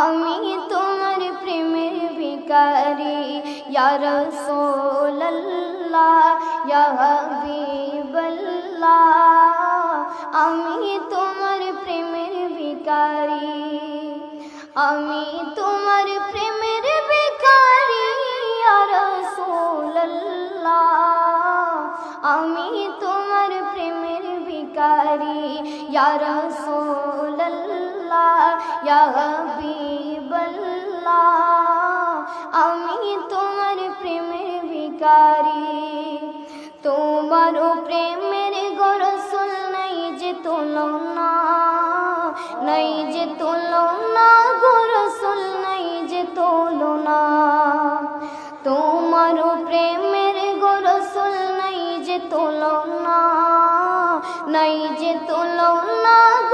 আমি তোমার প্রেমের ভিখারি ইয়া রাসূলুল্লাহ ইয়া হাবিবাল্লাহ আমি তোমার প্রেমের ভিখারি আমি তোমার প্রেমের ভিখারি ইয়া রাসূলুল্লাহ আমি তোমার প্রেমের ভিখারি ইয়া রাসূলুল্লাহ ইয়া হাবিবাল্লাহ আমি তোমার প্রেমের ভিখারি তোমার প্রেমের গো রাসূল নাই যে তুলনা নাই যে তুলনা গো রাসূল নাই যে তুলনা তোমার প্রেমের গো রাসূল নাই যে তুলনা নাই যে তুলনা